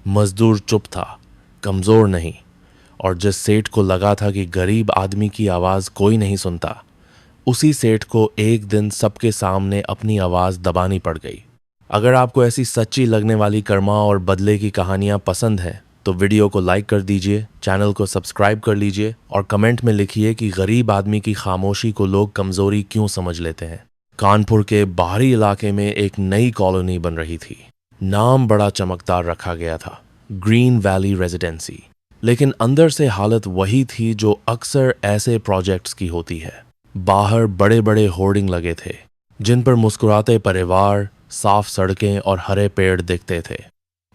मजदूर चुप था, कमजोर नहीं। और जिस सेठ को लगा था कि गरीब आदमी की आवाज कोई नहीं सुनता, उसी सेठ को एक दिन सबके सामने अपनी आवाज दबानी पड़ गई। अगर आपको ऐसी सच्ची लगने वाली कर्मा और बदले की कहानियां पसंद हैं तो वीडियो को लाइक कर दीजिए, चैनल को सब्सक्राइब कर लीजिए और कमेंट में लिखिए कि गरीब आदमी की खामोशी को लोग कमजोरी क्यों समझ लेते हैं। कानपुर के बाहरी इलाके में एक नई कॉलोनी बन रही थी। नाम बड़ा चमकदार रखा गया था, ग्रीन वैली रेजिडेंसी। लेकिन अंदर से हालत वही थी जो अक्सर ऐसे प्रोजेक्ट्स की होती है। बाहर बड़े बड़े होर्डिंग लगे थे जिन पर मुस्कुराते परिवार, साफ सड़कें और हरे पेड़ दिखते थे।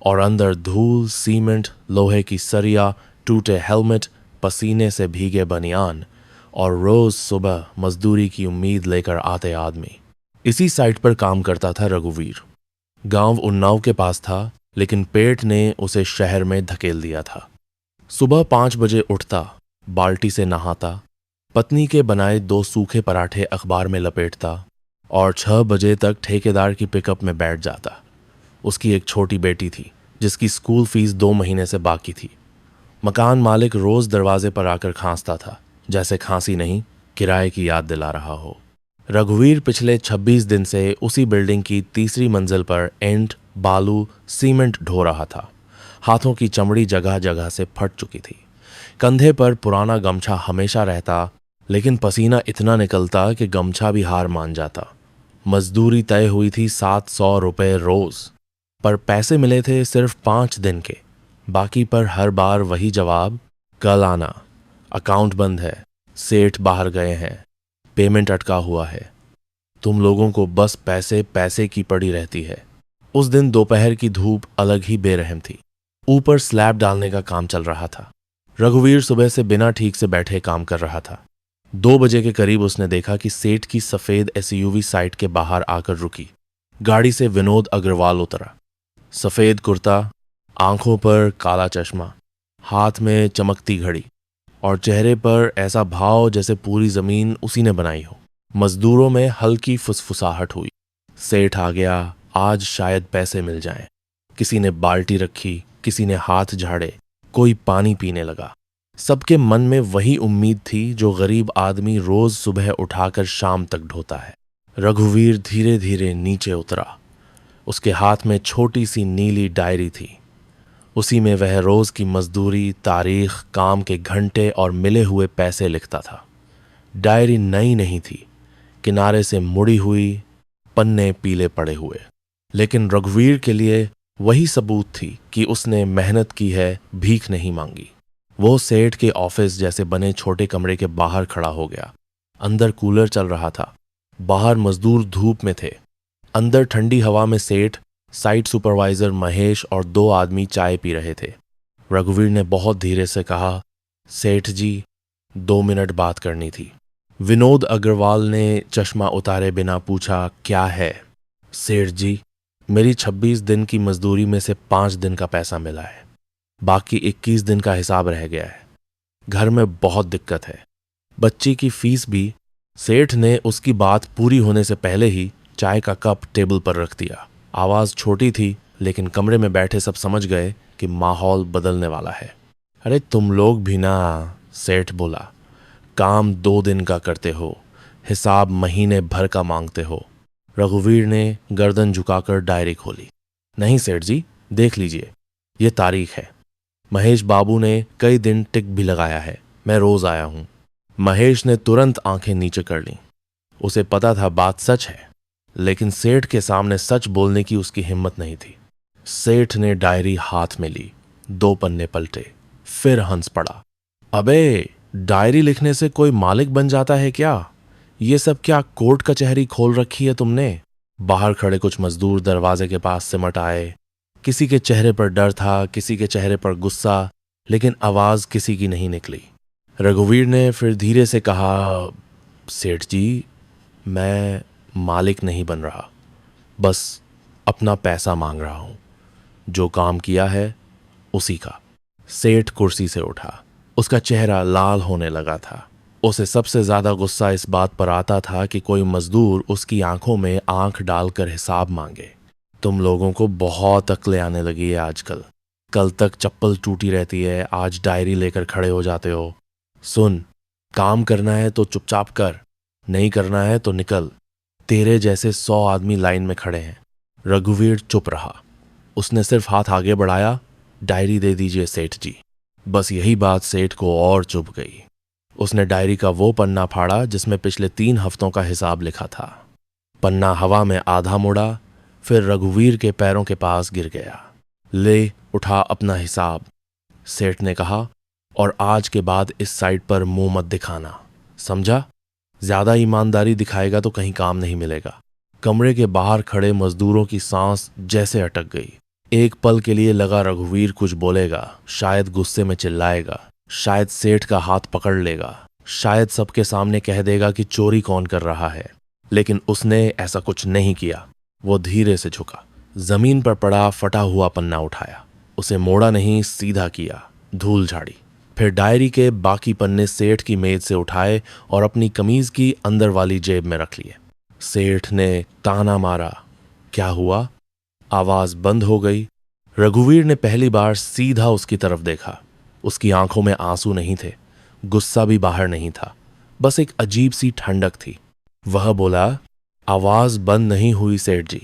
और अंदर धूल, सीमेंट, लोहे की सरिया, टूटे हेलमेट, पसीने से भीगे बनियान और रोज सुबह मजदूरी की उम्मीद लेकर आते आदमी। इसी साइट पर काम करता था रघुवीर। गांव उन्नाव के पास था, लेकिन पेट ने उसे शहर में धकेल दिया था। सुबह 5 बजे उठता, बाल्टी से नहाता, पत्नी के बनाए 2 सूखे पराठे अखबार में लपेटता और 6 बजे तक ठेकेदार की पिकअप में बैठ जाता। उसकी एक छोटी बेटी थी जिसकी स्कूल फीस 2 महीने से बाकी थी। मकान मालिक रोज दरवाजे पर आकर खांसता था, जैसे खांसी नहीं, किराए की याद दिला रहा हो। रघुवीर पिछले 26 दिन से उसी बिल्डिंग की 3री मंजिल पर ईंट, बालू, सीमेंट ढो रहा था। हाथों की चमड़ी जगह जगह से फट चुकी थी। कंधे पर पुराना गमछा हमेशा रहता, लेकिन पसीना इतना निकलता कि गमछा भी हार मान जाता। मजदूरी तय हुई थी 700 रुपए रोज, पर पैसे मिले थे सिर्फ 5 दिन के। बाकी पर हर बार वही जवाब, कल आना, अकाउंट बंद है, सेठ बाहर गए हैं, पेमेंट अटका हुआ है। तुम लोगों को बस पैसे पैसे की पड़ी रहती है। उस दिन दोपहर की धूप अलग ही बेरहम थी। ऊपर स्लैब डालने का काम चल रहा था। रघुवीर सुबह से बिना ठीक से बैठे काम कर रहा था। 2 बजे के करीब उसने देखा कि सेठ की सफेद एसयूवी साइट के बाहर आकर रुकी। गाड़ी से विनोद अग्रवाल उतरा। सफेद कुर्ता, आंखों पर काला चश्मा, हाथ में चमकती घड़ी और चेहरे पर ऐसा भाव जैसे पूरी जमीन उसी ने बनाई हो। मजदूरों में हल्की फुसफुसाहट हुई। सेठ आ गया, आज शायद पैसे मिल जाएं। किसी ने बाल्टी रखी, किसी ने हाथ झाड़े, कोई पानी पीने लगा। सबके मन में वही उम्मीद थी जो गरीब आदमी रोज सुबह उठाकर शाम तक ढोता है। रघुवीर धीरे धीरे नीचे उतरा। उसके हाथ में छोटी सी नीली डायरी थी। उसी में वह रोज की मजदूरी, तारीख, काम के घंटे और मिले हुए पैसे लिखता था। डायरी नई नहीं थी, किनारे से मुड़ी हुई, पन्ने पीले पड़े हुए। लेकिन रघुवीर के लिए वही सबूत थी कि उसने मेहनत की है, भीख नहीं मांगी। वो सेठ के ऑफिस जैसे बने छोटे कमरे के बाहर खड़ा हो गया। अंदर कूलर चल रहा था, बाहर मजदूर धूप में थे। अंदर ठंडी हवा में सेठ, साइट सुपरवाइजर महेश और 2 आदमी चाय पी रहे थे। रघुवीर ने बहुत धीरे से कहा, सेठ जी, 2 मिनट बात करनी थी। विनोद अग्रवाल ने चश्मा उतारे बिना पूछा, क्या है? सेठ जी, मेरी 26 दिन की मजदूरी में से 5 दिन का पैसा मिला है, बाकी 21 दिन का हिसाब रह गया है। घर में बहुत दिक्कत है, बच्ची की फीस भी। सेठ ने उसकी बात पूरी होने से पहले ही चाय का कप टेबल पर रख दिया। आवाज छोटी थी, लेकिन कमरे में बैठे सब समझ गए कि माहौल बदलने वाला है। अरे तुम लोग भी ना, सेठ बोला, काम 2 दिन का करते हो, हिसाब महीने भर का मांगते हो। रघुवीर ने गर्दन झुकाकर डायरी खोली। नहीं सेठ जी, देख लीजिए, ये तारीख है। महेश बाबू ने कई दिन टिक भी लगाया है, मैं रोज आया हूं। महेश ने तुरंत आंखें नीचे कर लीं। उसे पता था बात सच है, लेकिन सेठ के सामने सच बोलने की उसकी हिम्मत नहीं थी। सेठ ने डायरी हाथ में ली, 2 पन्ने पलटे, फिर हंस पड़ा। अबे, डायरी लिखने से कोई मालिक बन जाता है क्या? ये सब क्या कोर्ट कचहरी खोल रखी है तुमने? बाहर खड़े कुछ मजदूर दरवाजे के पास सिमट आए। किसी के चेहरे पर डर था, किसी के चेहरे पर गुस्सा, लेकिन आवाज किसी की नहीं निकली। रघुवीर ने फिर धीरे से कहा, सेठ जी, मैं मालिक नहीं बन रहा, बस अपना पैसा मांग रहा हूं। जो काम किया है उसी का। सेठ कुर्सी से उठा। उसका चेहरा लाल होने लगा था। उसे सबसे ज्यादा गुस्सा इस बात पर आता था कि कोई मजदूर उसकी आंखों में आंख डालकर हिसाब मांगे। तुम लोगों को बहुत अक्लें आने लगी है आजकल। कल तक चप्पल टूटी रहती है, आज डायरी लेकर खड़े हो जाते हो। सुन, काम करना है तो चुपचाप कर, नहीं करना है तो निकल। तेरे जैसे 100 आदमी लाइन में खड़े हैं। रघुवीर चुप रहा। उसने सिर्फ हाथ आगे बढ़ाया, डायरी दे दीजिए सेठ जी। बस यही बात सेठ को और चुभ गई। उसने डायरी का वो पन्ना फाड़ा जिसमें पिछले 3 हफ्तों का हिसाब लिखा था। पन्ना हवा में आधा मुड़ा, फिर रघुवीर के पैरों के पास गिर गया। ले, उठा अपना हिसाब, सेठ ने कहा, और आज के बाद इस साइट पर मुंह मत दिखाना, समझा? ज्यादा ईमानदारी दिखाएगा तो कहीं काम नहीं मिलेगा। कमरे के बाहर खड़े मजदूरों की सांस जैसे अटक गई। एक पल के लिए लगा रघुवीर कुछ बोलेगा, शायद गुस्से में चिल्लाएगा, शायद सेठ का हाथ पकड़ लेगा, शायद सबके सामने कह देगा कि चोरी कौन कर रहा है। लेकिन उसने ऐसा कुछ नहीं किया। वो धीरे से झुका, जमीन पर पड़ा फटा हुआ पन्ना उठाया, उसे मोड़ा नहीं, सीधा किया, धूल झाड़ी। फिर डायरी के बाकी पन्ने सेठ की मेज से उठाए और अपनी कमीज की अंदर वाली जेब में रख लिए। सेठ ने ताना मारा। क्या हुआ? आवाज बंद हो गई। रघुवीर ने पहली बार सीधा उसकी तरफ देखा। उसकी आंखों में आंसू नहीं थे, गुस्सा भी बाहर नहीं था, बस एक अजीब सी ठंडक थी। वह बोला, आवाज बंद नहीं हुई सेठ जी,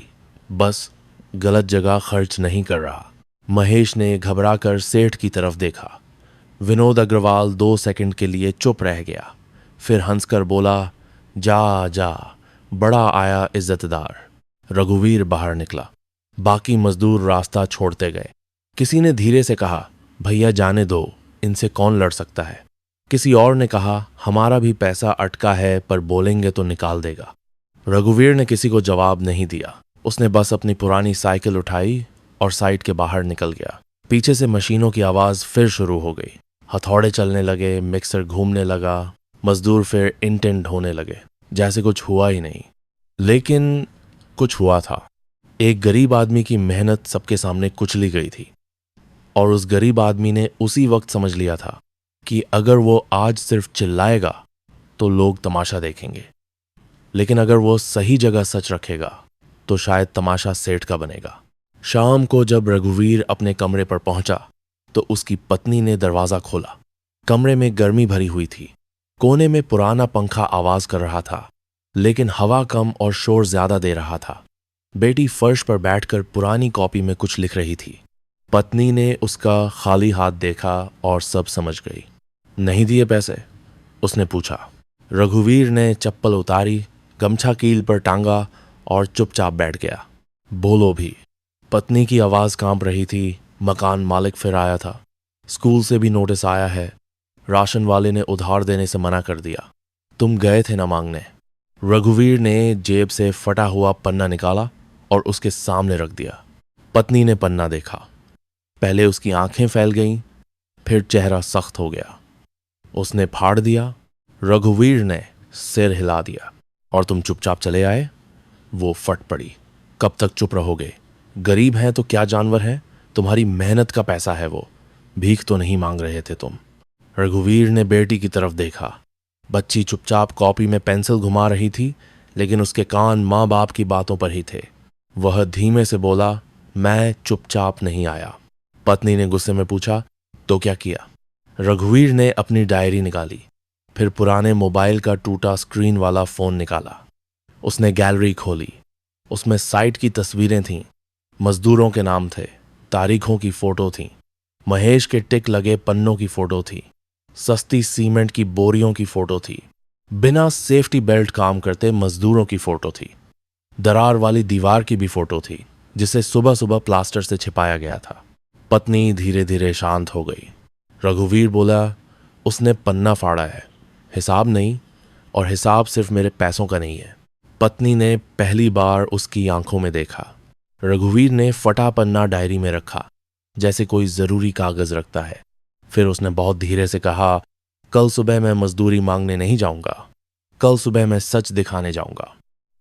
बस गलत जगह खर्च नहीं कर रहा। महेश ने घबराकर सेठ की तरफ देखा। विनोद अग्रवाल 2 सेकंड के लिए चुप रह गया, फिर हंसकर बोला, जा जा, बड़ा आया इज्जतदार। रघुवीर बाहर निकला। बाकी मजदूर रास्ता छोड़ते गए। किसी ने धीरे से कहा, भैया जाने दो, इनसे कौन लड़ सकता है। किसी और ने कहा, हमारा भी पैसा अटका है, पर बोलेंगे तो निकाल देगा। रघुवीर ने किसी को जवाब नहीं दिया। उसने बस अपनी पुरानी साइकिल उठाई और साइट के बाहर निकल गया। पीछे से मशीनों की आवाज फिर शुरू हो गई। हथौड़े चलने लगे, मिक्सर घूमने लगा, मजदूर फिर इंटेंट होने लगे, जैसे कुछ हुआ ही नहीं। लेकिन कुछ हुआ था। एक गरीब आदमी की मेहनत सबके सामने कुचली गई थी, और उस गरीब आदमी ने उसी वक्त समझ लिया था कि अगर वो आज सिर्फ चिल्लाएगा तो लोग तमाशा देखेंगे, लेकिन अगर वो सही जगह सच रखेगा तो शायद तमाशा सेठ का बनेगा। शाम को जब रघुवीर अपने कमरे पर पहुंचा तो उसकी पत्नी ने दरवाजा खोला। कमरे में गर्मी भरी हुई थी। कोने में पुराना पंखा आवाज कर रहा था, लेकिन हवा कम और शोर ज्यादा दे रहा था। बेटी फर्श पर बैठकर पुरानी कॉपी में कुछ लिख रही थी। पत्नी ने उसका खाली हाथ देखा और सब समझ गई। नहीं दिए पैसे? उसने पूछा। रघुवीर ने चप्पल उतारी, गमछा कील पर टांगा और चुपचाप बैठ गया। बोलो भी। पत्नी की आवाज कांप रही थी। मकान मालिक फिर आया था। स्कूल से भी नोटिस आया है। राशन वाले ने उधार देने से मना कर दिया। तुम गए थे ना मांगने। रघुवीर ने जेब से फटा हुआ पन्ना निकाला और उसके सामने रख दिया। पत्नी ने पन्ना देखा। पहले उसकी आंखें फैल गईं, फिर चेहरा सख्त हो गया। उसने फाड़ दिया। रघुवीर ने सिर हिला दिया। और तुम चुपचाप चले आए? वो फट पड़ी। कब तक चुप रहोगे? गरीब हैं तो क्या जानवर हैं? तुम्हारी मेहनत का पैसा है वो, भीख तो नहीं मांग रहे थे तुम। रघुवीर ने बेटी की तरफ देखा। बच्ची चुपचाप कॉपी में पेंसिल घुमा रही थी, लेकिन उसके कान माँ बाप की बातों पर ही थे। वह धीमे से बोला, मैं चुपचाप नहीं आया। पत्नी ने गुस्से में पूछा, तो क्या किया? रघुवीर ने अपनी डायरी निकाली, फिर पुराने मोबाइल का टूटा स्क्रीन वाला फोन निकाला। उसने गैलरी खोली। उसमें साइट की तस्वीरें थीं, मजदूरों के नाम थे, तारीखों की फोटो थी, महेश के टिक लगे पन्नों की फोटो थी, सस्ती सीमेंट की बोरियों की फोटो थी, बिना सेफ्टी बेल्ट काम करते मजदूरों की फोटो थी, दरार वाली दीवार की भी फोटो थी जिसे सुबह सुबह प्लास्टर से छिपाया गया था। पत्नी धीरे धीरे शांत हो गई। रघुवीर बोला, उसने पन्ना फाड़ा है, हिसाब नहीं, और हिसाब सिर्फ मेरे पैसों का नहीं है। पत्नी ने पहली बार उसकी आंखों में देखा। रघुवीर ने फटा पन्ना डायरी में रखा, जैसे कोई जरूरी कागज रखता है। फिर उसने बहुत धीरे से कहा, कल सुबह मैं मजदूरी मांगने नहीं जाऊंगा, कल सुबह मैं सच दिखाने जाऊंगा।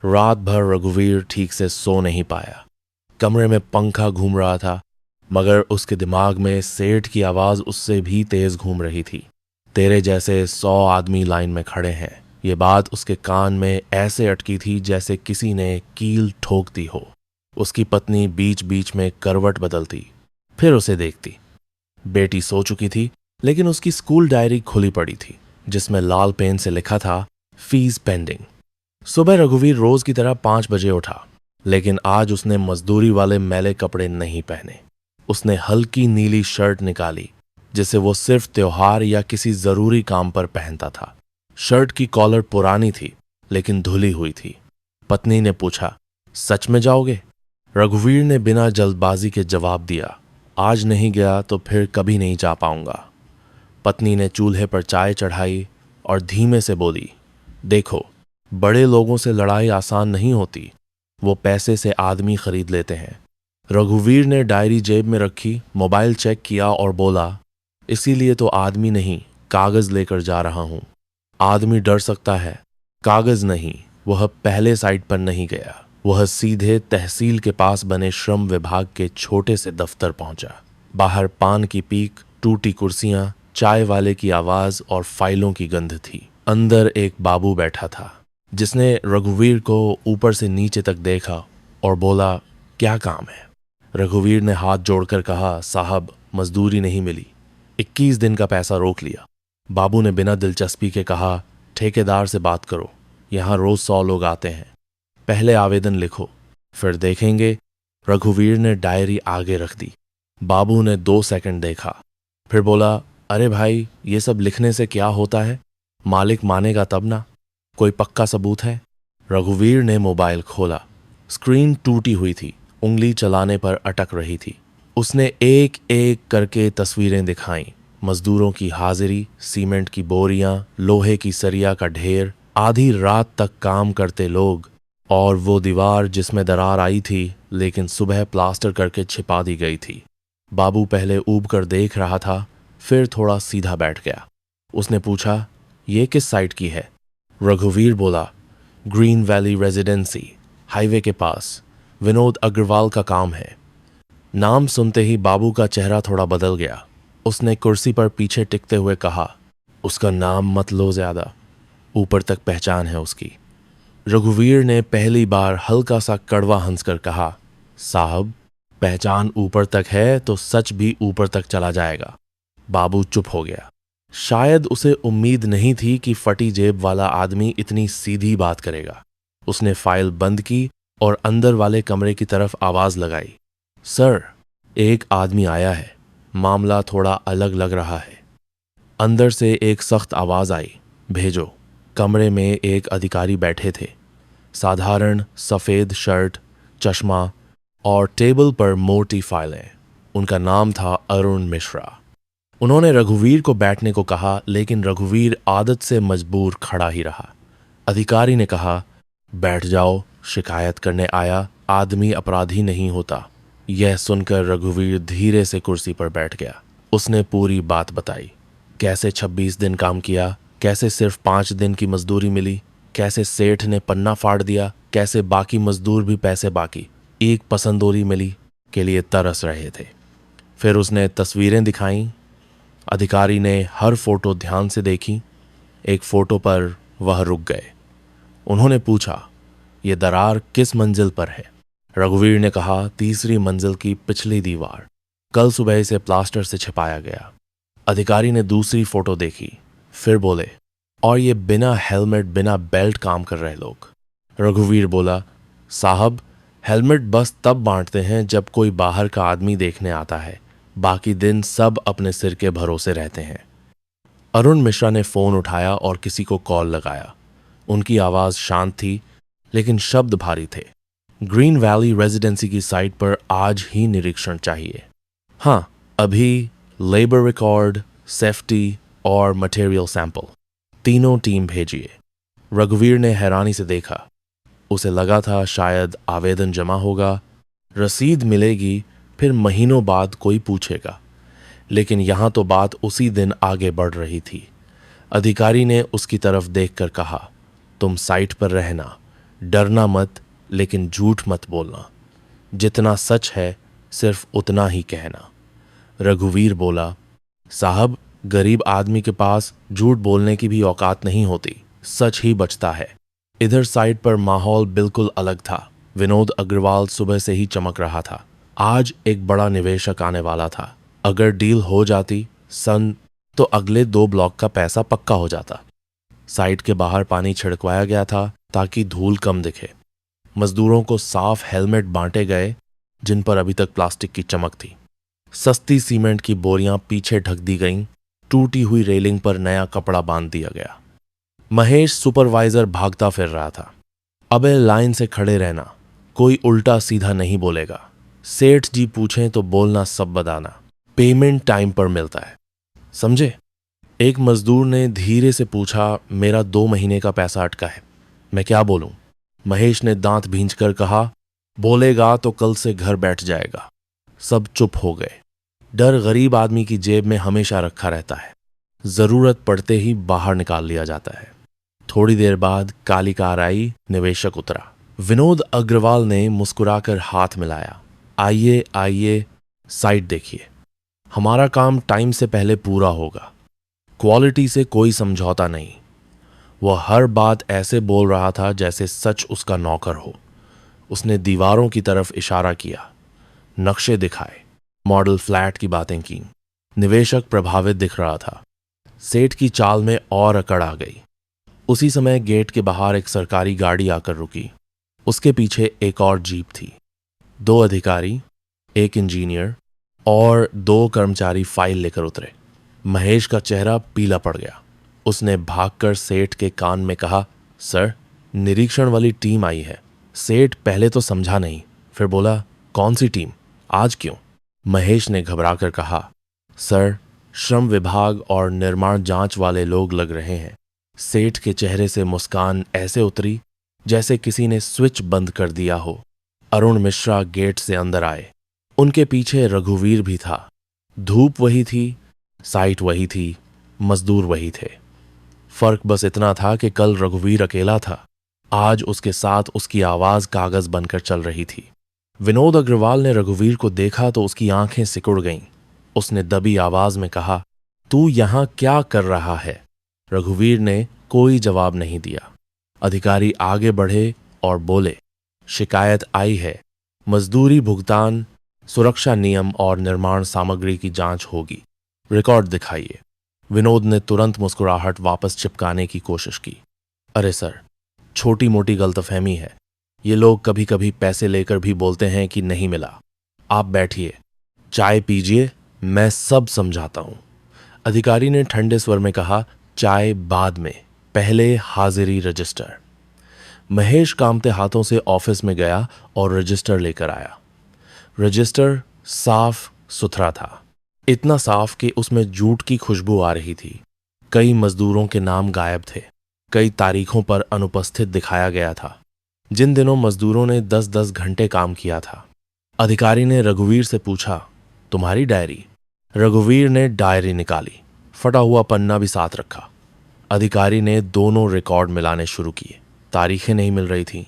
रात भर रघुवीर ठीक से सो नहीं पाया। कमरे में पंखा घूम रहा था, मगर उसके दिमाग में सेठ की आवाज उससे भी तेज घूम रही थी। तेरे जैसे 100 आदमी लाइन में खड़े हैं। ये बात उसके कान में ऐसे अटकी थी जैसे किसी ने कील ठोक दी हो। उसकी पत्नी बीच बीच में करवट बदलती, फिर उसे देखती। बेटी सो चुकी थी, लेकिन उसकी स्कूल डायरी खुली पड़ी थी, जिसमें लाल पेन से लिखा था फीस पेंडिंग। सुबह रघुवीर रोज की तरह 5 बजे उठा, लेकिन आज उसने मजदूरी वाले मैले कपड़े नहीं पहने। उसने हल्की नीली शर्ट निकाली, जिसे वो सिर्फ त्योहार या किसी जरूरी काम पर पहनता था। शर्ट की कॉलर पुरानी थी, लेकिन धुली हुई थी। पत्नी ने पूछा, सच में जाओगे? रघुवीर ने बिना जल्दबाजी के जवाब दिया, आज नहीं गया तो फिर कभी नहीं जा पाऊंगा। पत्नी ने चूल्हे पर चाय चढ़ाई और धीमे से बोली, देखो, बड़े लोगों से लड़ाई आसान नहीं होती। वो पैसे से आदमी खरीद लेते हैं। रघुवीर ने डायरी जेब में रखी, मोबाइल चेक किया और बोला, इसीलिए तो आदमी नहीं, कागज लेकर जा रहा हूं। आदमी डर सकता है, कागज नहीं। वह पहले साइट पर नहीं गया। वह सीधे तहसील के पास बने श्रम विभाग के छोटे से दफ्तर पहुंचा। बाहर पान की पीक, टूटी कुर्सियां, चाय वाले की आवाज और फाइलों की गंध थी। अंदर एक बाबू बैठा था, जिसने रघुवीर को ऊपर से नीचे तक देखा और बोला, क्या काम है? रघुवीर ने हाथ जोड़कर कहा, साहब, मजदूरी नहीं मिली, 21 दिन का पैसा रोक लिया। बाबू ने बिना दिलचस्पी के कहा, ठेकेदार से बात करो, यहां रोज 100 लोग आते हैं। पहले आवेदन लिखो, फिर देखेंगे। रघुवीर ने डायरी आगे रख दी। बाबू ने 2 सेकंड देखा, फिर बोला, अरे भाई, ये सब लिखने से क्या होता है? मालिक मानेगा तब ना। कोई पक्का सबूत है? रघुवीर ने मोबाइल खोला। स्क्रीन टूटी हुई थी, उंगली चलाने पर अटक रही थी। उसने एक एक करके तस्वीरें दिखाईं। मजदूरों की हाजिरी, सीमेंट की बोरियां, लोहे की सरिया का ढेर, आधी रात तक काम करते लोग, और वो दीवार जिसमें दरार आई थी लेकिन सुबह प्लास्टर करके छिपा दी गई थी। बाबू पहले ऊब कर देख रहा था, फिर थोड़ा सीधा बैठ गया। उसने पूछा, ये किस साइट की है? रघुवीर बोला, ग्रीन वैली रेजिडेंसी, हाईवे के पास, विनोद अग्रवाल का काम है। नाम सुनते ही बाबू का चेहरा थोड़ा बदल गया। उसने कुर्सी पर पीछे टिकते हुए कहा, उसका नाम मत लो ज्यादा, ऊपर तक पहचान है उसकी। रघुवीर ने पहली बार हल्का सा कड़वा हंसकर कहा, साहब, पहचान ऊपर तक है तो सच भी ऊपर तक चला जाएगा। बाबू चुप हो गया। शायद उसे उम्मीद नहीं थी कि फटी जेब वाला आदमी इतनी सीधी बात करेगा। उसने फाइल बंद की और अंदर वाले कमरे की तरफ आवाज लगाई, सर, एक आदमी आया है, मामला थोड़ा अलग लग रहा है। अंदर से एक सख्त आवाज आई, भेजो। कमरे में एक अधिकारी बैठे थे, साधारण सफेद शर्ट, चश्मा और टेबल पर मोटी फाइलें। उनका नाम था अरुण मिश्रा। उन्होंने रघुवीर को बैठने को कहा, लेकिन रघुवीर आदत से मजबूर खड़ा ही रहा। अधिकारी ने कहा, बैठ जाओ, शिकायत करने आया आदमी अपराधी नहीं होता। यह सुनकर रघुवीर धीरे से कुर्सी पर बैठ गया। उसने पूरी बात बताई, कैसे 26 दिन काम किया, कैसे सिर्फ 5 दिन की मजदूरी मिली, कैसे सेठ ने पन्ना फाड़ दिया, कैसे बाकी मजदूर भी पैसे बाकी, एक पसंदोरी मिली के लिए तरस रहे थे। फिर उसने तस्वीरें दिखाईं। अधिकारी ने हर फोटो ध्यान से देखी। एक फोटो पर वह रुक गए। उन्होंने पूछा, यह दरार किस मंजिल पर है? रघुवीर ने कहा, तीसरी मंजिल की पिछली दीवार, कल सुबह इसे प्लास्टर से छिपाया गया। अधिकारी ने दूसरी फोटो देखी, फिर बोले, और ये बिना हेलमेट बिना बेल्ट काम कर रहे लोग। रघुवीर बोला, साहब, हेलमेट बस तब बांटते हैं जब कोई बाहर का आदमी देखने आता है, बाकी दिन सब अपने सिर के भरोसे रहते हैं। अरुण मिश्रा ने फोन उठाया और किसी को कॉल लगाया। उनकी आवाज शांत थी, लेकिन शब्द भारी थे। ग्रीन वैली रेजिडेंसी की साइट पर आज ही निरीक्षण चाहिए। हाँ, अभी लेबर रिकॉर्ड, सेफ्टी और मटेरियल सैंपल, तीनों टीम भेजिए। रघुवीर ने हैरानी से देखा। उसे लगा था शायद आवेदन जमा होगा, रसीद मिलेगी, फिर महीनों बाद कोई पूछेगा, लेकिन यहां तो बात उसी दिन आगे बढ़ रही थी। अधिकारी ने उसकी तरफ देखकर कहा, तुम साइट पर रहना, डरना मत, लेकिन झूठ मत बोलना। जितना सच है सिर्फ उतना ही कहना। रघुवीर बोला, साहब, गरीब आदमी के पास झूठ बोलने की भी औकात नहीं होती, सच ही बचता है। इधर साइट पर माहौल बिल्कुल अलग था। विनोद अग्रवाल सुबह से ही चमक रहा था। आज एक बड़ा निवेशक आने वाला था। अगर डील हो जाती सन तो अगले 2 ब्लॉक का पैसा पक्का हो जाता। साइट के बाहर पानी छिड़कवाया गया था ताकि धूल कम दिखे। मजदूरों को साफ हेलमेट बांटे गए जिन पर अभी तक प्लास्टिक की चमक थी। सस्ती सीमेंट की बोरियां पीछे ढक दी गईं। टूटी हुई रेलिंग पर नया कपड़ा बांध दिया गया। महेश सुपरवाइजर भागता फिर रहा था। अबे लाइन से खड़े रहना, कोई उल्टा सीधा नहीं बोलेगा। सेठ जी पूछें तो बोलना सब बताना। पेमेंट टाइम पर मिलता है, समझे? एक मजदूर ने धीरे से पूछा, मेरा 2 महीने का पैसा अटका है, मैं क्या बोलूं? महेश ने दांत भींचकर कहा, बोलेगा तो कल से घर बैठ जाएगा। सब चुप हो गए। डर गरीब आदमी की जेब में हमेशा रखा रहता है, जरूरत पड़ते ही बाहर निकाल लिया जाता है। थोड़ी देर बाद काली कार आई, निवेशक उतरा। विनोद अग्रवाल ने मुस्कुराकर हाथ मिलाया। आइए आइए, साइट देखिए। हमारा काम टाइम से पहले पूरा होगा, क्वालिटी से कोई समझौता नहीं। वह हर बात ऐसे बोल रहा था जैसे सच उसका नौकर हो। उसने दीवारों की तरफ इशारा किया, नक्शे दिखाए, मॉडल फ्लैट की बातें की। निवेशक प्रभावित दिख रहा था। सेठ की चाल में और अकड़ आ गई। उसी समय गेट के बाहर एक सरकारी गाड़ी आकर रुकी। उसके पीछे एक और जीप थी। 2 अधिकारी, एक इंजीनियर और 2 कर्मचारी फाइल लेकर उतरे। महेश का चेहरा पीला पड़ गया। उसने भागकर सेठ के कान में कहा, सर, निरीक्षण वाली टीम आई है। सेठ पहले तो समझा नहीं, फिर बोला, कौन सी टीम, आज क्यों? महेश ने घबराकर कहा, सर, श्रम विभाग और निर्माण जांच वाले लोग लग रहे हैं। सेठ के चेहरे से मुस्कान ऐसे उतरी जैसे किसी ने स्विच बंद कर दिया हो। अरुण मिश्रा गेट से अंदर आए। उनके पीछे रघुवीर भी था। धूप वही थी, साइट वही थी, मजदूर वही थे। फर्क बस इतना था कि कल रघुवीर अकेला था, आज उसके साथ उसकी आवाज कागज बनकर चल रही थी। विनोद अग्रवाल ने रघुवीर को देखा तो उसकी आंखें सिकुड़ गईं। उसने दबी आवाज में कहा, तू यहां क्या कर रहा है? रघुवीर ने कोई जवाब नहीं दिया। अधिकारी आगे बढ़े और बोले, शिकायत आई है, मजदूरी भुगतान, सुरक्षा नियम और निर्माण सामग्री की जांच होगी, रिकॉर्ड दिखाइए। विनोद ने तुरंत मुस्कुराहट वापस चिपकाने की कोशिश की। अरे सर, छोटी मोटी गलतफहमी है। ये लोग कभी कभी पैसे लेकर भी बोलते हैं कि नहीं मिला। आप बैठिए, चाय पीजिए, मैं सब समझाता हूं। अधिकारी ने ठंडे स्वर में कहा, चाय बाद में, पहले हाजिरी रजिस्टर। महेश कांपते हाथों से ऑफिस में गया और रजिस्टर लेकर आया। रजिस्टर साफ सुथरा था, इतना साफ कि उसमें जूट की खुशबू आ रही थी। कई मजदूरों के नाम गायब थे, कई तारीखों पर अनुपस्थित दिखाया गया था, जिन दिनों मजदूरों ने 10-10 घंटे काम किया था। अधिकारी ने रघुवीर से पूछा, तुम्हारी डायरी? रघुवीर ने डायरी निकाली, फटा हुआ पन्ना भी साथ रखा। अधिकारी ने दोनों रिकॉर्ड मिलाने शुरू किए। तारीखें नहीं मिल रही थीं,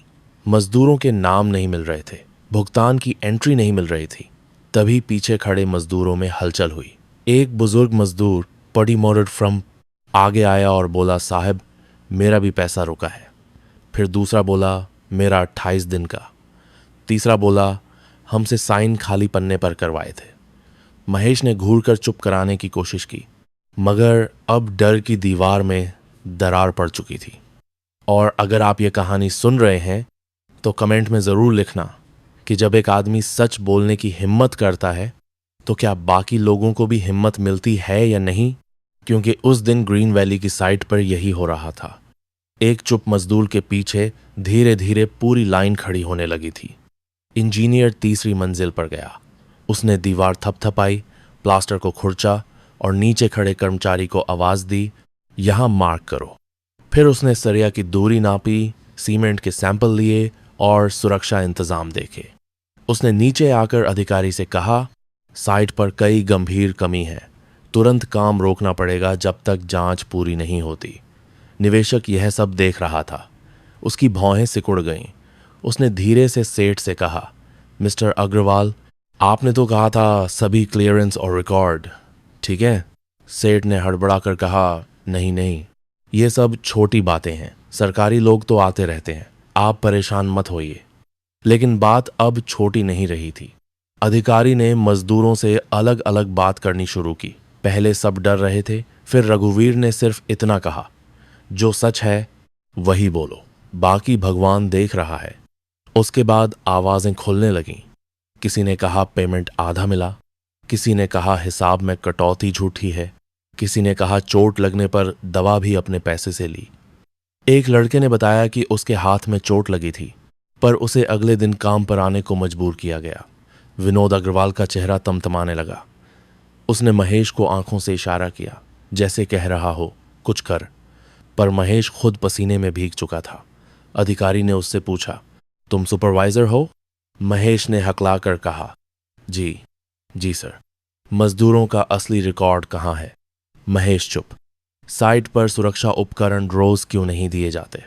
मजदूरों के नाम नहीं मिल रहे थे, भुगतान की एंट्री नहीं मिल रही थी। तभी पीछे खड़े मजदूरों में हलचल हुई। एक बुजुर्ग मजदूर पडी मोरड फ्रॉम आगे आया और बोला, साहब, मेरा भी पैसा रुका है। फिर दूसरा बोला, मेरा 28 दिन का। तीसरा बोला, हमसे साइन खाली पन्ने पर करवाए थे। महेश ने घूरकर चुप कराने की कोशिश की, मगर अब डर की दीवार में दरार पड़ चुकी थी। और अगर आप ये कहानी सुन रहे हैं तो कमेंट में ज़रूर लिखना कि जब एक आदमी सच बोलने की हिम्मत करता है तो क्या बाकी लोगों को भी हिम्मत मिलती है या नहीं, क्योंकि उस दिन ग्रीन वैली की साइट पर यही हो रहा था। एक चुप मजदूर के पीछे धीरे धीरे पूरी लाइन खड़ी होने लगी थी। इंजीनियर तीसरी मंजिल पर गया। उसने दीवार थपथपाई, प्लास्टर को खुरचा और नीचे खड़े कर्मचारी को आवाज दी, यहां मार्क करो। फिर उसने सरिया की दूरी नापी, सीमेंट के सैंपल लिए और सुरक्षा इंतजाम देखे। उसने नीचे आकर अधिकारी से कहा, साइट पर कई गंभीर कमी है, तुरंत काम रोकना पड़ेगा जब तक जांच पूरी नहीं होती। निवेशक यह सब देख रहा था। उसकी भौहें सिकुड़ गईं। उसने धीरे से सेठ से कहा, मिस्टर अग्रवाल, आपने तो कहा था सभी क्लियरेंस और रिकॉर्ड, ठीक है? सेठ ने हड़बड़ाकर कहा, नहीं नहीं, ये सब छोटी बातें हैं, सरकारी लोग तो आते रहते हैं, आप परेशान मत होइए। लेकिन बात अब छोटी नहीं रही थी। अधिकारी ने मजदूरों से अलग अलग बात करनी शुरू की। पहले सब डर रहे थे, फिर रघुवीर ने सिर्फ इतना कहा, जो सच है वही बोलो, बाकी भगवान देख रहा है। उसके बाद आवाजें खुलने लगीं। किसी ने कहा पेमेंट आधा मिला, किसी ने कहा हिसाब में कटौती झूठी है, किसी ने कहा चोट लगने पर दवा भी अपने पैसे से ली। एक लड़के ने बताया कि उसके हाथ में चोट लगी थी, पर उसे अगले दिन काम पर आने को मजबूर किया गया। विनोद अग्रवाल का चेहरा तमतमाने लगा। उसने महेश को आंखों से इशारा किया, जैसे कह रहा हो कुछ कर, पर महेश खुद पसीने में भीग चुका था। अधिकारी ने उससे पूछा, तुम सुपरवाइजर हो? महेश ने हकलाकर कहा, जी जी सर। मजदूरों का असली रिकॉर्ड कहाँ है? महेश चुप। साइट पर सुरक्षा उपकरण रोज क्यों नहीं दिए जाते?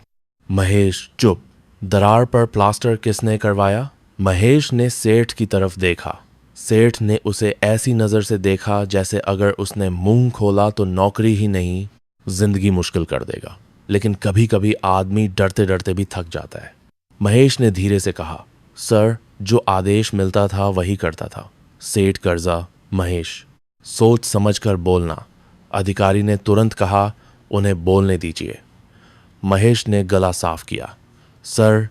महेश चुप। दरार पर प्लास्टर किसने करवाया? महेश ने सेठ की तरफ देखा। सेठ ने उसे ऐसी नजर से देखा जैसे अगर उसने मुंह खोला तो नौकरी ही नहीं, जिंदगी मुश्किल कर देगा। लेकिन कभी कभी आदमी डरते डरते भी थक जाता है। महेश ने धीरे से कहा, सर, जो आदेश मिलता था वही करता था। सेठ कर्जा। महेश, सोच समझकर बोलना। अधिकारी ने तुरंत कहा, उन्हें बोलने दीजिए। महेश ने गला साफ किया, सर,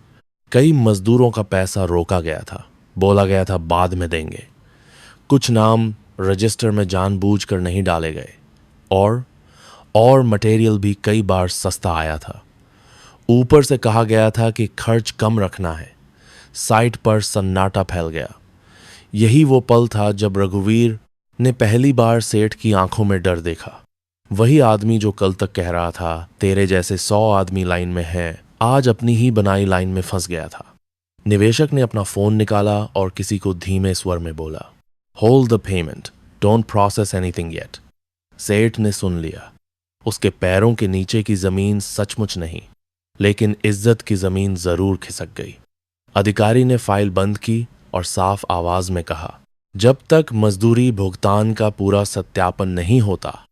कई मजदूरों का पैसा रोका गया था, बोला गया था बाद में देंगे। कुछ नाम रजिस्टर में जानबूझकर नहीं डाले गए, और मटेरियल भी कई बार सस्ता आया था। ऊपर से कहा गया था कि खर्च कम रखना है। साइट पर सन्नाटा फैल गया। यही वो पल था जब रघुवीर ने पहली बार सेठ की आंखों में डर देखा। वही आदमी जो कल तक कह रहा था तेरे जैसे 100 आदमी लाइन में हैं, आज अपनी ही बनाई लाइन में फंस गया था। निवेशक ने अपना फोन निकाला और किसी को धीमे स्वर में बोला, hold the payment, don't process anything yet. सेठ ने सुन लिया। उसके पैरों के नीचे की जमीन सचमुच नहीं, लेकिन इज्जत की जमीन जरूर खिसक गई। अधिकारी ने फाइल बंद की और साफ आवाज में कहा, जब तक मजदूरी भुगतान का पूरा सत्यापन नहीं होता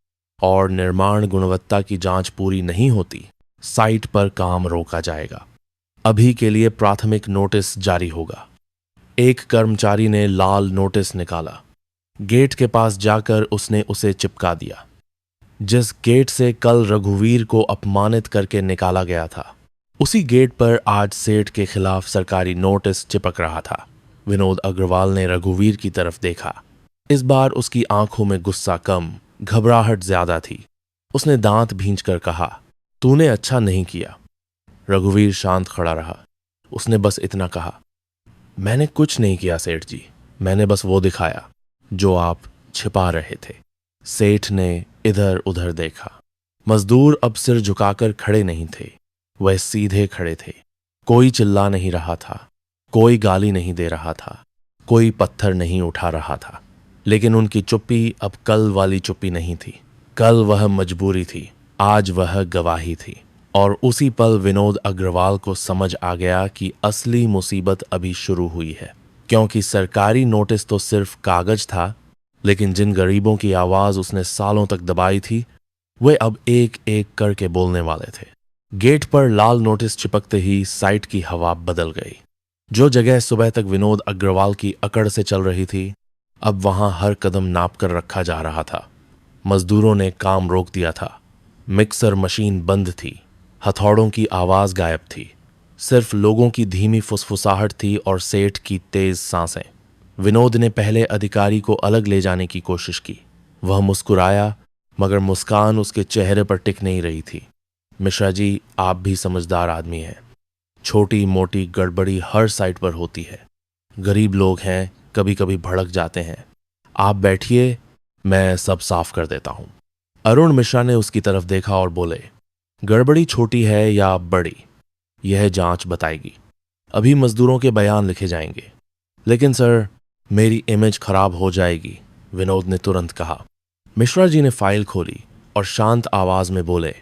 और निर्माण गुणवत्ता की जांच पूरी नहीं होती, साइट पर काम रोका जाएगा। अभी के लिए प्राथमिक नोटिस जारी होगा। एक कर्मचारी ने लाल नोटिस निकाला। गेट के पास जाकर उसने उसे चिपका दिया। जिस गेट से कल रघुवीर को अपमानित करके निकाला गया था, उसी गेट पर आज सेठ के खिलाफ सरकारी नोटिस चिपक रहा था। विनोद अग्रवाल ने रघुवीर की तरफ देखा। इस बार उसकी आंखों में गुस्सा कम, घबराहट ज्यादा थी। उसने दांत भींचकर कहा, तूने अच्छा नहीं किया। रघुवीर शांत खड़ा रहा। उसने बस इतना कहा, मैंने कुछ नहीं किया सेठ जी, मैंने बस वो दिखाया जो आप छिपा रहे थे। सेठ ने इधर उधर देखा। मजदूर अब सिर झुकाकर खड़े नहीं थे, वह सीधे खड़े थे। कोई चिल्ला नहीं रहा था, कोई गाली नहीं दे रहा था, कोई पत्थर नहीं उठा रहा था। लेकिन उनकी चुप्पी अब कल वाली चुप्पी नहीं थी। कल वह मजबूरी थी, आज वह गवाही थी। और उसी पल विनोद अग्रवाल को समझ आ गया कि असली मुसीबत अभी शुरू हुई है। क्योंकि सरकारी नोटिस तो सिर्फ कागज था, लेकिन जिन गरीबों की आवाज उसने सालों तक दबाई थी, वे अब एक एक करके बोलने वाले थे। गेट पर लाल नोटिस चिपकते ही साइट की हवा बदल गई। जो जगह सुबह तक विनोद अग्रवाल की अकड़ से चल रही थी, अब वहां हर कदम नाप कर रखा जा रहा था। मजदूरों ने काम रोक दिया था। मिक्सर मशीन बंद थी। हथौड़ों की आवाज गायब थी। सिर्फ लोगों की धीमी फुसफुसाहट थी और सेठ की तेज सांसें। विनोद ने पहले अधिकारी को अलग ले जाने की कोशिश की। वह मुस्कुराया, मगर मुस्कान उसके चेहरे पर टिक नहीं रही थी। मिश्रा जी, आप भी समझदार आदमी हैं। छोटी मोटी गड़बड़ी हर साइट पर होती है। गरीब लोग हैं, कभी कभी भड़क जाते हैं। आप बैठिए, मैं सब साफ कर देता हूं। अरुण मिश्रा ने उसकी तरफ देखा और बोले, गड़बड़ी छोटी है या बड़ी, यह जांच बताएगी। अभी मजदूरों के बयान लिखे जाएंगे। लेकिन सर, मेरी इमेज खराब हो जाएगी, विनोद ने तुरंत कहा। मिश्रा जी ने फाइल खोली और शांत आवाज में बोले,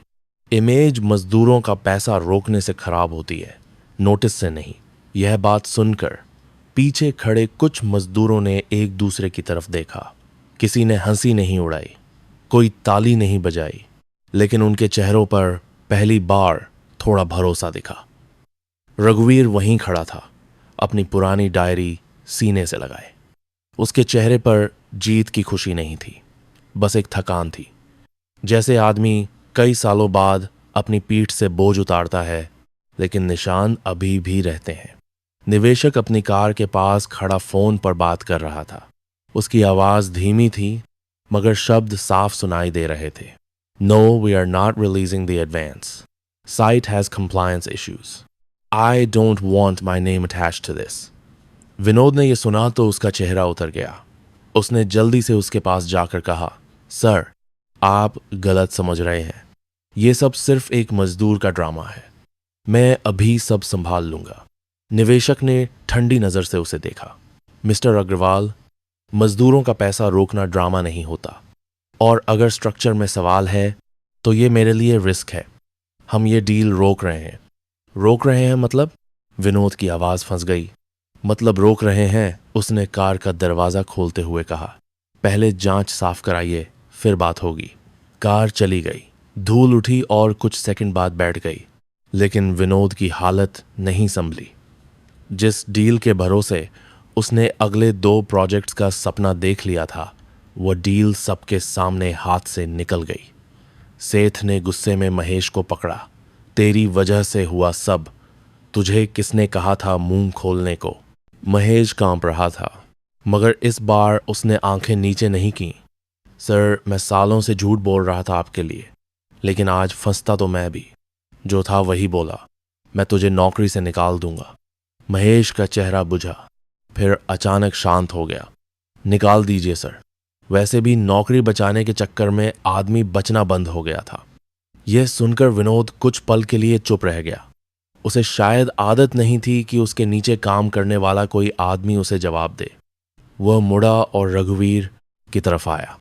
इमेज मजदूरों का पैसा रोकने से खराब होती है, नोटिस से नहीं। यह बात सुनकर पीछे खड़े कुछ मजदूरों ने एक दूसरे की तरफ देखा। किसी ने हंसी नहीं उड़ाई, कोई ताली नहीं बजाई, लेकिन उनके चेहरों पर पहली बार थोड़ा भरोसा दिखा। रघुवीर वहीं खड़ा था, अपनी पुरानी डायरी सीने से लगाए। उसके चेहरे पर जीत की खुशी नहीं थी, बस एक थकान थी। जैसे आदमी कई सालों बाद अपनी पीठ से बोझ उतारता है, लेकिन निशान अभी भी रहते हैं। निवेशक अपनी कार के पास खड़ा फोन पर बात कर रहा था। उसकी आवाज धीमी थी, मगर शब्द साफ सुनाई दे रहे थे। No, we are not releasing the advance. Site has compliance issues. I don't want my name attached to this. Vinod ने यह सुना तो उसका चेहरा उतर गया। उसने जल्दी से उसके पास जाकर कहा, सर, आप गलत समझ रहे हैं। यह सब सिर्फ एक मजदूर का ड्रामा है। मैं अभी सब संभाल लूंगा। निवेशक ने ठंडी नजर से उसे देखा। मिस्टर अग्रवाल, मजदूरों का पैसा रोकना ड्रामा नहीं होता, और अगर स्ट्रक्चर में सवाल है तो ये मेरे लिए रिस्क है। हम ये डील रोक रहे हैं। रोक रहे हैं मतलब? विनोद की आवाज फंस गई। मतलब रोक रहे हैं, उसने कार का दरवाजा खोलते हुए कहा। पहले जांच साफ कराइए, फिर बात होगी। कार चली गई। धूल उठी और कुछ सेकंड बाद बैठ गई, लेकिन विनोद की हालत नहीं संभली। जिस डील के भरोसे उसने अगले 2 प्रोजेक्ट्स का सपना देख लिया था, वो डील सबके सामने हाथ से निकल गई। सेठ ने गुस्से में महेश को पकड़ा। तेरी वजह से हुआ सब। तुझे किसने कहा था मुंह खोलने को? महेश कांप रहा था, मगर इस बार उसने आंखें नीचे नहीं की। सर, मैं सालों से झूठ बोल रहा था आपके लिए, लेकिन आज फंसता तो मैं भी। जो था वही बोला। मैं तुझे नौकरी से निकाल दूंगा। महेश का चेहरा बुझा, फिर अचानक शांत हो गया। निकाल दीजिए सर। वैसे भी नौकरी बचाने के चक्कर में आदमी बचना बंद हो गया था। यह सुनकर विनोद कुछ पल के लिए चुप रह गया। उसे शायद आदत नहीं थी कि उसके नीचे काम करने वाला कोई आदमी उसे जवाब दे। वह मुड़ा और रघुवीर की तरफ आया।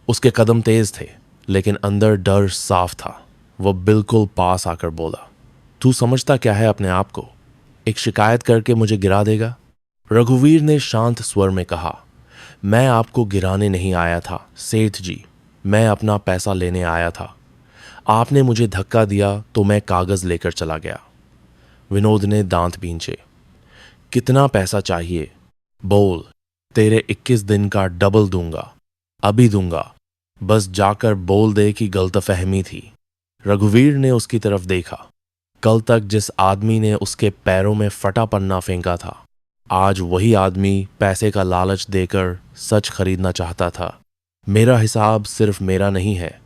उसके कदम तेज थे, लेकिन अंदर डर साफ था। वह बिल्कुल पास आकर बोला, तू समझता क्या है अपने आप को? एक शिकायत करके मुझे गिरा देगा? रघुवीर ने शांत स्वर में कहा, मैं आपको गिराने नहीं आया था सेठ जी। मैं अपना पैसा लेने आया था। आपने मुझे धक्का दिया तो मैं कागज लेकर चला गया। विनोद ने दांत भींचे। कितना पैसा चाहिए? बोल। तेरे 21 दिन का डबल दूंगा। अभी दूंगा। बस जाकर बोल दे कि गलतफहमी थी। रघुवीर ने उसकी तरफ देखा। कल तक जिस आदमी ने उसके पैरों में फटा पन्ना फेंका था, आज वही आदमी पैसे का लालच देकर सच खरीदना चाहता था। मेरा हिसाब सिर्फ मेरा नहीं है,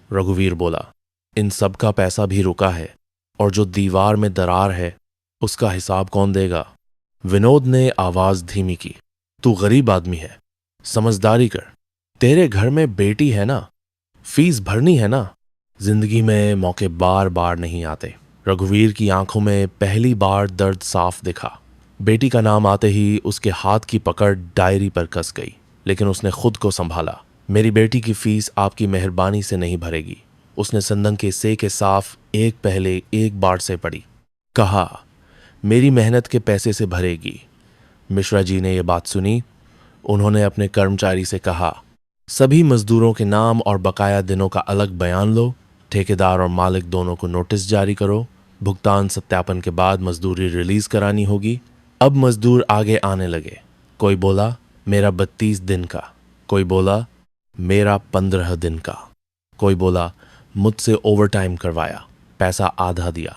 रघुवीर बोला। इन सब का पैसा भी रुका है, और जो दीवार में दरार है उसका हिसाब कौन देगा? विनोद ने आवाज धीमी की। तू गरीब आदमी है, समझदारी कर। तेरे घर में बेटी है ना, फीस भरनी है ना। जिंदगी में मौके बार बार नहीं आते। रघुवीर की आंखों में पहली बार दर्द साफ दिखा। बेटी का नाम आते ही उसके हाथ की पकड़ डायरी पर कस गई, लेकिन उसने खुद को संभाला। मेरी बेटी की फीस आपकी मेहरबानी से नहीं भरेगी। उसने संदन के से के साफ एक पहले एक बार से पढ़ी। कहा, मेरी मेहनत के पैसे से भरेगी। मिश्रा जी ने यह बात सुनी। उन्होंने अपने कर्मचारी से कहा, सभी मजदूरों के नाम और बकाया दिनों का अलग बयान लो। ठेकेदार और मालिक दोनों को नोटिस जारी करो। भुगतान सत्यापन के बाद मजदूरी रिलीज करानी होगी। अब मजदूर आगे आने लगे। कोई बोला मेरा 32 दिन का, कोई बोला मेरा 15 दिन का, कोई बोला मुझसे ओवरटाइम करवाया, पैसा आधा दिया।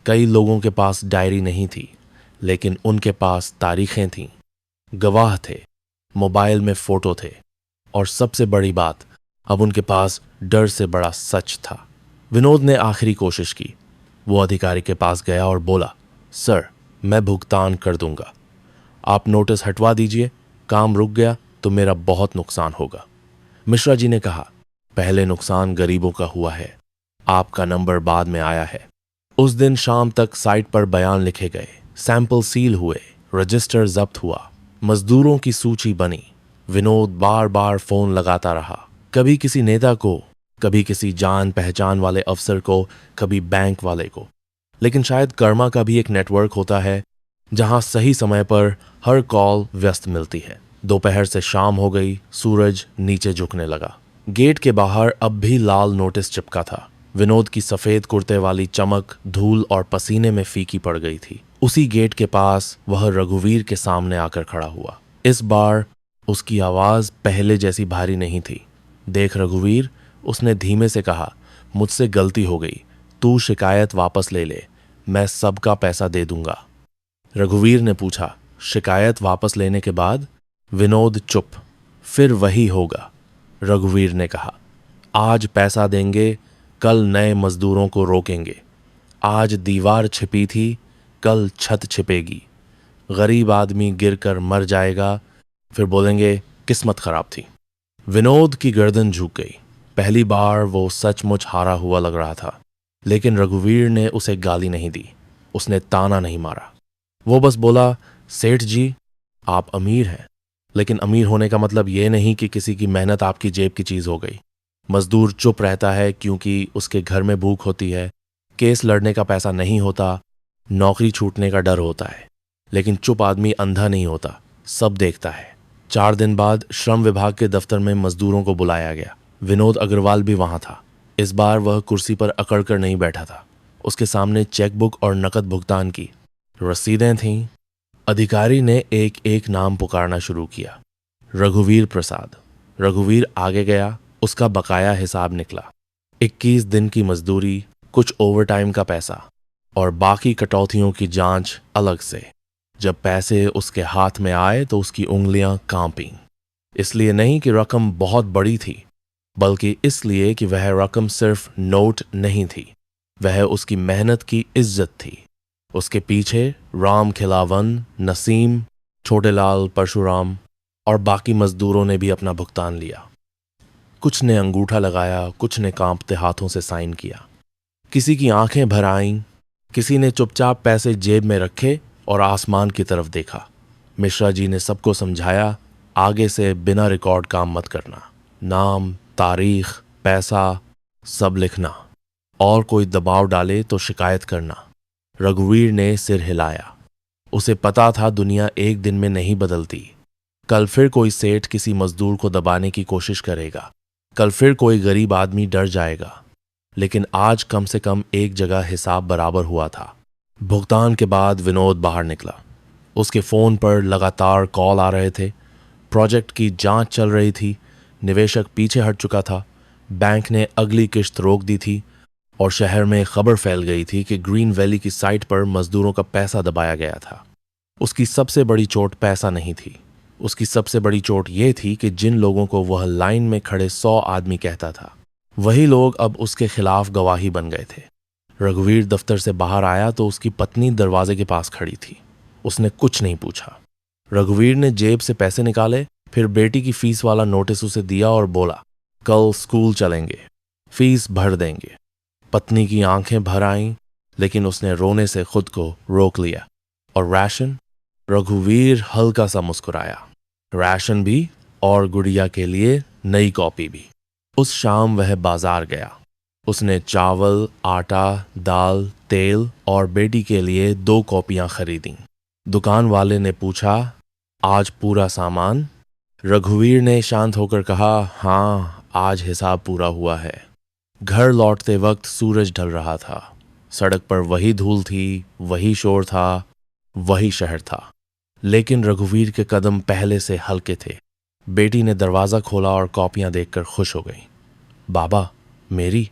कई लोगों के पास डायरी नहीं थी, लेकिन उनके पास तारीखें थीं, गवाह थे, मोबाइल में फोटो थे, और सबसे बड़ी बात, अब उनके पास डर से बड़ा सच था। विनोद ने आखिरी कोशिश की। वो अधिकारी के पास गया और बोला, सर, मैं भुगतान कर दूंगा। आप नोटिस हटवा दीजिए। काम रुक गया तो मेरा बहुत नुकसान होगा। मिश्रा जी ने कहा, पहले नुकसान गरीबों का हुआ है, आपका नंबर बाद में आया है। उस दिन शाम तक साइट पर बयान लिखे गए, सैंपल सील हुए, रजिस्टर जब्त हुआ, मजदूरों की सूची बनी। विनोद बार बार फोन लगाता रहा, कभी किसी नेता को, कभी किसी जान पहचान वाले अफसर को, कभी बैंक वाले को। लेकिन शायद कर्मा का भी एक नेटवर्क होता है जहां सही समय पर हर कॉल व्यस्त मिलती है। दोपहर से शाम हो गई, सूरज नीचे झुकने लगा। गेट के बाहर अब भी लाल नोटिस चिपका था। विनोद की सफेद कुर्ते वाली चमक धूल और पसीने में फीकी पड़ गई थी। उसी गेट के पास वह रघुवीर के सामने आकर खड़ा हुआ। इस बार उसकी आवाज़ पहले जैसी भारी नहीं थी। देख रघुवीर, उसने धीमे से कहा, मुझसे गलती हो गई, तू शिकायत वापस ले ले, मैं सबका पैसा दे दूंगा। रघुवीर ने पूछा, शिकायत वापस लेने के बाद? विनोद चुप। फिर वही होगा, रघुवीर ने कहा। आज पैसा देंगे, कल नए मजदूरों को रोकेंगे। आज दीवार छिपी थी, कल छत छिपेगी। गरीब आदमी गिरकर मर जाएगा, फिर बोलेंगे किस्मत खराब थी। विनोद की गर्दन झुक गई। पहली बार वो सचमुच हारा हुआ लग रहा था, लेकिन रघुवीर ने उसे गाली नहीं दी, उसने ताना नहीं मारा। वो बस बोला, सेठ जी, आप अमीर हैं, लेकिन अमीर होने का मतलब ये नहीं कि किसी की मेहनत आपकी जेब की चीज हो गई। मजदूर चुप रहता है क्योंकि उसके घर में भूख होती है, केस लड़ने का पैसा नहीं होता, नौकरी छूटने का डर होता है। लेकिन चुप आदमी अंधा नहीं होता, सब देखता है। 4 दिन बाद श्रम विभाग के दफ्तर में मजदूरों को बुलाया गया। विनोद अग्रवाल भी वहां था। इस बार वह कुर्सी पर अकड़ कर नहीं बैठा था। उसके सामने चेकबुक और नकद भुगतान की रसीदें थीं। अधिकारी ने एक एक नाम पुकारना शुरू किया। रघुवीर प्रसाद। रघुवीर आगे गया, उसका बकाया हिसाब निकला। 21 दिन की मजदूरी, कुछ ओवरटाइम का पैसा और बाकी कटौतियों की जांच अलग से। जब पैसे उसके हाथ में आए तो उसकी उंगलियां कांपीं। इसलिए नहीं कि रकम बहुत बड़ी थी, बल्कि इसलिए कि वह रकम सिर्फ नोट नहीं थी, वह उसकी मेहनत की इज्जत थी। उसके पीछे राम खिलावन, नसीम, छोटेलाल, परशुराम और बाकी मजदूरों ने भी अपना भुगतान लिया। कुछ ने अंगूठा लगाया, कुछ ने कांपते हाथों से साइन किया। किसी की आंखें भर आईं, किसी ने चुपचाप पैसे जेब में रखे और आसमान की तरफ देखा। मिश्रा जी ने सबको समझाया, आगे से बिना रिकॉर्ड काम मत करना, नाम, तारीख, पैसा सब लिखना, और कोई दबाव डाले तो शिकायत करना। रघुवीर ने सिर हिलाया। उसे पता था दुनिया एक दिन में नहीं बदलती। कल फिर कोई सेठ किसी मजदूर को दबाने की कोशिश करेगा, कल फिर कोई गरीब आदमी डर जाएगा। लेकिन आज कम से कम एक जगह हिसाब बराबर हुआ था। भुगतान के बाद विनोद बाहर निकला। उसके फोन पर लगातार कॉल आ रहे थे। प्रोजेक्ट की जांच चल रही थी, निवेशक पीछे हट चुका था, बैंक ने अगली किश्त रोक दी थी और शहर में खबर फैल गई थी कि ग्रीन वैली की साइट पर मजदूरों का पैसा दबाया गया था। उसकी सबसे बड़ी चोट पैसा नहीं थी, उसकी सबसे बड़ी चोट ये थी कि जिन लोगों को वह लाइन में खड़े 100 आदमी कहता था, वही लोग अब उसके खिलाफ गवाही बन गए थे। रघुवीर दफ्तर से बाहर आया तो उसकी पत्नी दरवाजे के पास खड़ी थी। उसने कुछ नहीं पूछा। रघुवीर ने जेब से पैसे निकाले, फिर बेटी की फीस वाला नोटिस उसे दिया और बोला, कल स्कूल चलेंगे, फीस भर देंगे। पत्नी की आंखें भर आईं, लेकिन उसने रोने से खुद को रोक लिया। और राशन? रघुवीर हल्का सा मुस्कुराया। राशन भी और गुड़िया के लिए नई कॉपी भी। उस शाम वह बाजार गया। उसने चावल, आटा, दाल, तेल और बेटी के लिए 2 कॉपियां खरीदी। दुकान वाले ने पूछा, आज पूरा सामान? रघुवीर ने शांत होकर कहा, हाँ, आज हिसाब पूरा हुआ है। घर लौटते वक्त सूरज ढल रहा था। सड़क पर वही धूल थी, वही शोर था, वही शहर था। लेकिन रघुवीर के कदम पहले से हल्के थे। बेटी ने दरवाजा खोला और कॉपियां देखकर खुश हो गई। बाबा, मेरी?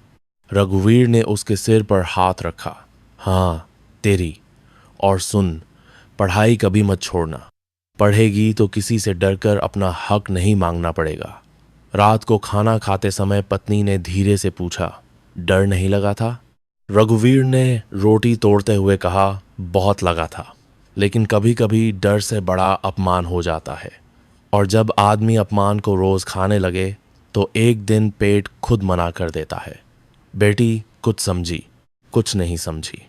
रघुवीर ने उसके सिर पर हाथ रखा। हाँ, तेरी। और सुन, पढ़ाई कभी मत छोड़ना। पढ़ेगी तो किसी से डरकर अपना हक नहीं मांगना पड़ेगा। रात को खाना खाते समय पत्नी ने धीरे से पूछा, डर नहीं लगा था? रघुवीर ने रोटी तोड़ते हुए कहा, बहुत लगा था, लेकिन कभी कभी डर से बड़ा अपमान हो जाता है। और जब आदमी अपमान को रोज खाने लगे तो एक दिन पेट खुद मना कर देता है। बेटी कुछ समझी, कुछ नहीं समझी।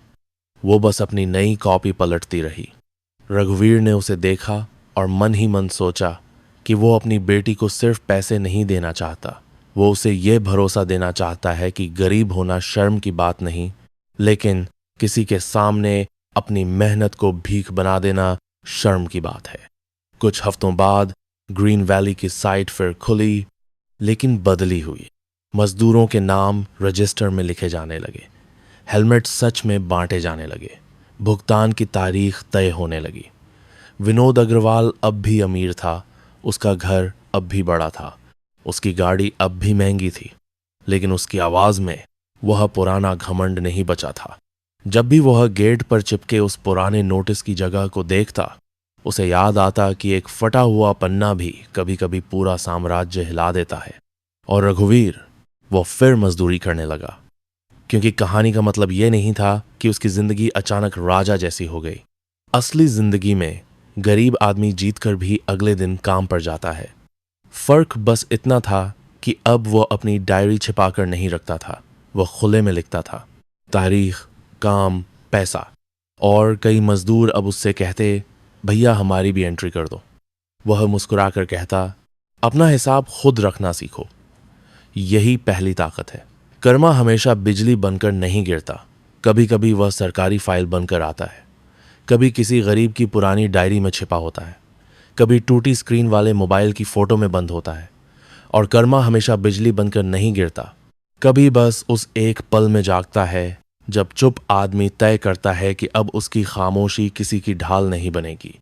वो बस अपनी नई कॉपी पलटती रही। रघुवीर ने उसे देखा और मन ही मन सोचा कि वो अपनी बेटी को सिर्फ पैसे नहीं देना चाहता, वो उसे ये भरोसा देना चाहता है कि गरीब होना शर्म की बात नहीं, लेकिन किसी के सामने अपनी मेहनत को भीख बना देना शर्म की बात है। कुछ हफ्तों बाद ग्रीन वैली की साइट फिर खुली, लेकिन बदली हुई। मजदूरों के नाम रजिस्टर में लिखे जाने लगे, हेलमेट सच में बांटे जाने लगे, भुगतान की तारीख तय होने लगी। विनोद अग्रवाल अब भी अमीर था, उसका घर अब भी बड़ा था, उसकी गाड़ी अब भी महंगी थी, लेकिन उसकी आवाज में वह पुराना घमंड नहीं बचा था। जब भी वह गेट पर चिपके उस पुराने नोटिस की जगह को देखता, उसे याद आता कि एक फटा हुआ पन्ना भी कभी कभी पूरा साम्राज्य हिला देता है। और रघुवीर वो फिर मजदूरी करने लगा, क्योंकि कहानी का मतलब यह नहीं था कि उसकी जिंदगी अचानक राजा जैसी हो गई। असली जिंदगी में गरीब आदमी जीतकर भी अगले दिन काम पर जाता है। फर्क बस इतना था कि अब वो अपनी डायरी छिपाकर नहीं रखता था, वह खुले में लिखता था। तारीख, काम, पैसा। और कई मजदूर अब उससे कहते, भैया हमारी भी एंट्री कर दो। वह मुस्कुराकर कहता, अपना हिसाब खुद रखना सीखो, यही पहली ताकत है। कर्मा हमेशा बिजली बनकर नहीं गिरता, कभी कभी वह सरकारी फाइल बनकर आता है, कभी किसी गरीब की पुरानी डायरी में छिपा होता है, कभी टूटी स्क्रीन वाले मोबाइल की फोटो में बंद होता है। और कर्मा हमेशा बिजली बनकर नहीं गिरता, कभी बस उस एक पल में जागता है जब चुप आदमी तय करता है कि अब उसकी खामोशी किसी की ढाल नहीं बनेगी।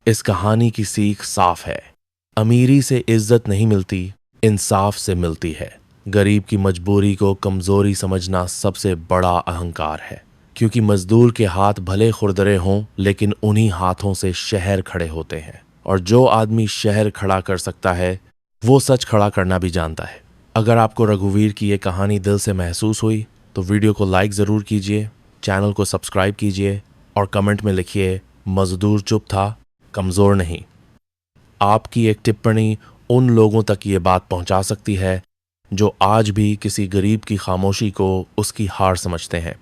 इस कहानी की सीख साफ है, अमीरी से इज्जत नहीं मिलती, इंसाफ से मिलती है। गरीब की मजबूरी को कमजोरी समझना सबसे बड़ा अहंकार है, क्योंकि मजदूर के हाथ भले खुरदरे हों, लेकिन उन्हीं हाथों से शहर खड़े होते हैं। और जो आदमी शहर खड़ा कर सकता है, वो सच खड़ा करना भी जानता है। अगर आपको रघुवीर की ये कहानी दिल से महसूस हुई तो वीडियो को लाइक ज़रूर कीजिए, चैनल को सब्सक्राइब कीजिए और कमेंट में लिखिए, मजदूर चुप था, कमज़ोर नहीं। आपकी एक टिप्पणी उन लोगों तक ये बात पहुंचा सकती है जो आज भी किसी गरीब की खामोशी को उसकी हार समझते हैं।